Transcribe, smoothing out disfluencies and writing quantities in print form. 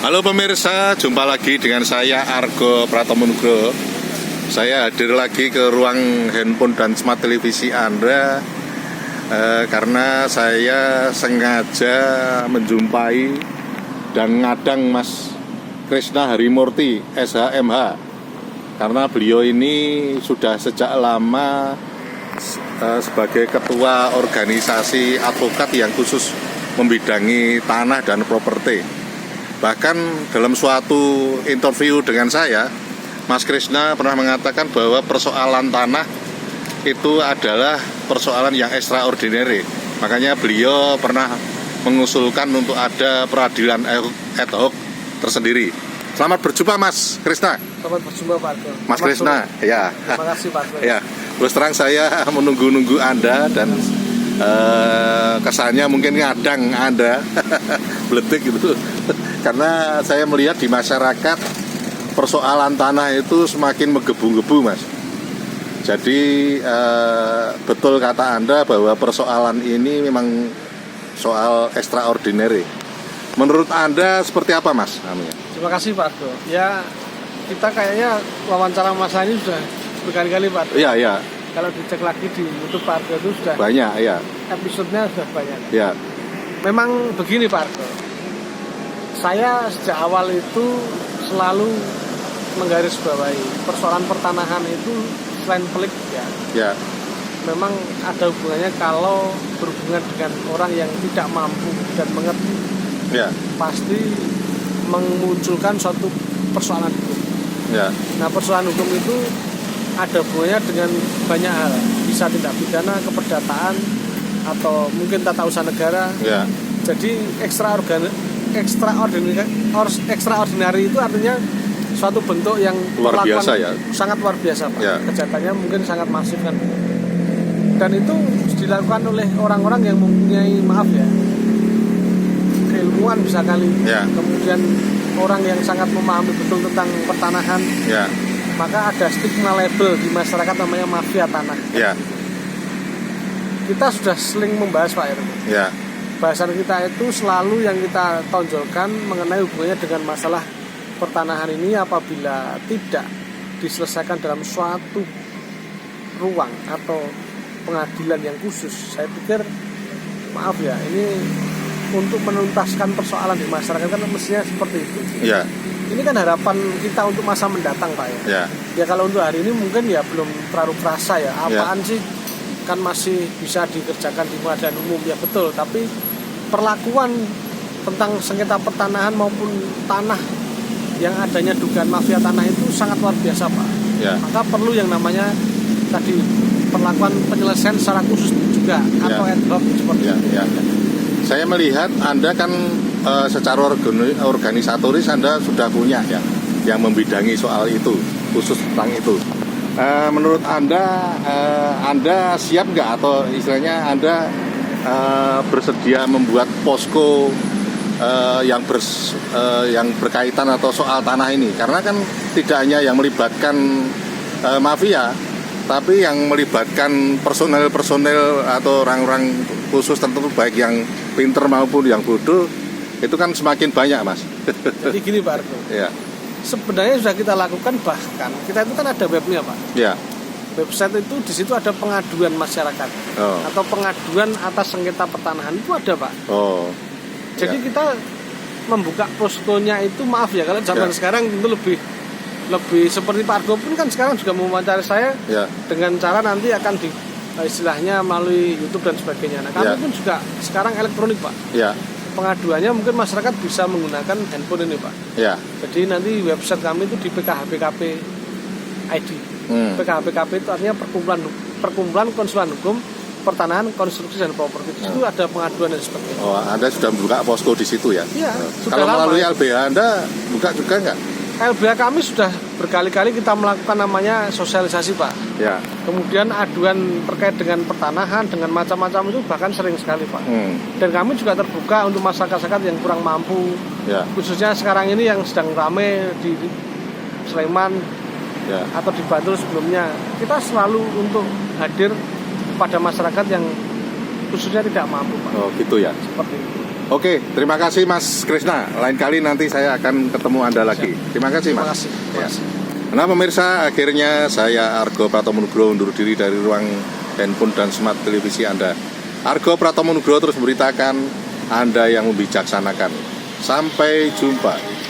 Halo pemirsa, jumpa lagi dengan saya Argo Pratomo Nugroho. Saya hadir lagi ke ruang handphone dan smart televisi Anda karena saya sengaja menjumpai dan ngadang Mas Krishna Harimurti SHMH, karena beliau ini sudah sejak lama sebagai ketua organisasi advokat yang khusus membidangi tanah dan properti. Bahkan dalam suatu interview dengan saya, Mas Krishna pernah mengatakan bahwa persoalan tanah itu adalah persoalan yang extraordinary. Makanya beliau pernah mengusulkan untuk ada peradilan ad hoc tersendiri. Selamat berjumpa Mas Krishna. Selamat berjumpa Pak Argo. Mas Krishna, ya. Terima kasih Pak Argo. Ya, terus terang saya menunggu-nunggu Anda dan kesannya mungkin ngadang Anda beletik gitu. Karena saya melihat di masyarakat persoalan tanah itu semakin menggebu-gebu, Mas. Jadi betul kata Anda bahwa persoalan ini memang soal extraordinary. Menurut Anda seperti apa, Mas? Terima kasih Pak Argo. Ya, kita kayaknya wawancara Mas ini sudah berkali-kali Pak Argo. Iya, iya. Kalau dicek lagi di YouTube Pak Argo itu sudah banyak, ya. Episodenya sudah banyak. Ya. Memang begini Pak Argo. Saya sejak awal itu selalu menggarisbawahi persoalan pertanahan itu selain pelik ya. Memang ada hubungannya kalau berhubungan dengan orang yang tidak mampu dan mengerti. Ya. Pasti memunculkan suatu persoalan hukum. Ya. Nah, persoalan hukum itu ada hubungannya dengan banyak hal. Bisa tindak pidana, keperdataan, atau mungkin tata usaha negara. Ya. Jadi extraordinary itu artinya suatu bentuk yang luar biasa ya. Sangat luar biasa Pak. Ya. Kejahatannya mungkin sangat masif kan. Dan itu dilakukan oleh orang-orang yang mempunyai keilmuan bisa kali. Ya. Kemudian orang yang sangat memahami betul tentang pertanahan. Ya. Maka ada stigma label di masyarakat namanya mafia tanah. Ya. Kita sudah sering membahas Pak Heru. Ya. Bahasan kita itu selalu yang kita tonjolkan mengenai hubungannya dengan masalah pertanahan ini apabila tidak diselesaikan dalam suatu ruang atau pengadilan yang khusus. Saya pikir ini untuk menuntaskan persoalan di masyarakat kan mestinya seperti itu. Ya. Ini kan harapan kita untuk masa mendatang Pak ya. Ya kalau untuk hari ini mungkin ya belum terlalu terasa ya. Apaan sih kan masih bisa dikerjakan di pengadilan umum ya betul. Tapi perlakuan tentang sengketa pertanahan maupun tanah yang adanya dugaan mafia tanah itu sangat luar biasa Pak. Ya. Maka perlu yang namanya tadi perlakuan penyelesaian secara khusus juga atau ad hoc seperti itu. Ya. Saya melihat Anda kan secara organisatoris Anda sudah punya ya yang membidangi soal itu, khusus tentang itu. Menurut Anda siap nggak atau istilahnya Anda bersedia membuat posko yang berkaitan atau soal tanah ini? Karena kan tidak hanya yang melibatkan mafia, tapi yang melibatkan personel atau orang-orang khusus tertentu baik yang pinter maupun yang bodoh, itu kan semakin banyak Mas. Jadi gini Pak Argo. Ya. Sebenarnya sudah kita lakukan, bahkan kita itu kan ada webnya Pak. Ya. Website itu di situ ada pengaduan masyarakat atau pengaduan atas sengketa pertanahan itu ada Pak. Jadi kita membuka poskonya itu kalau zaman sekarang itu lebih seperti Pak Argo pun kan sekarang juga mewawancari saya dengan cara nanti akan istilahnya melalui YouTube dan sebagainya. Nah kami pun juga sekarang elektronik Pak. Ya. Pengaduannya mungkin masyarakat bisa menggunakan handphone ini Pak. Ya. Jadi nanti website kami itu di PKHBKP ID. PKHBKP itu artinya perkumpulan konsulan hukum pertanahan, konstruksi dan properti. Di situ ada pengaduan dan sebagainya. Anda sudah membuka posko di situ ya? Iya. Kalau melalui LBH Anda buka juga nggak? LBH kami sudah berkali-kali kita melakukan namanya sosialisasi Pak. Ya. Kemudian aduan terkait dengan pertanahan, dengan macam-macam itu bahkan sering sekali Pak. Dan kami juga terbuka untuk masyarakat yang kurang mampu. Ya. Khususnya sekarang ini yang sedang ramai di Sleman atau di Bantul sebelumnya. Kita selalu untuk hadir pada masyarakat yang khususnya tidak mampu Pak. Oh gitu ya. Seperti itu. Oke, terima kasih Mas Krisna. Lain kali nanti saya akan ketemu Anda lagi. Terima kasih Terima Mas. kasih. Terima kasih. Nah pemirsa, akhirnya saya Argo Pratomo Nugroho undur diri dari ruang handphone dan smart televisi Anda. Argo Pratomo Nugroho terus memberitakan, Anda yang membijaksanakan. Sampai jumpa.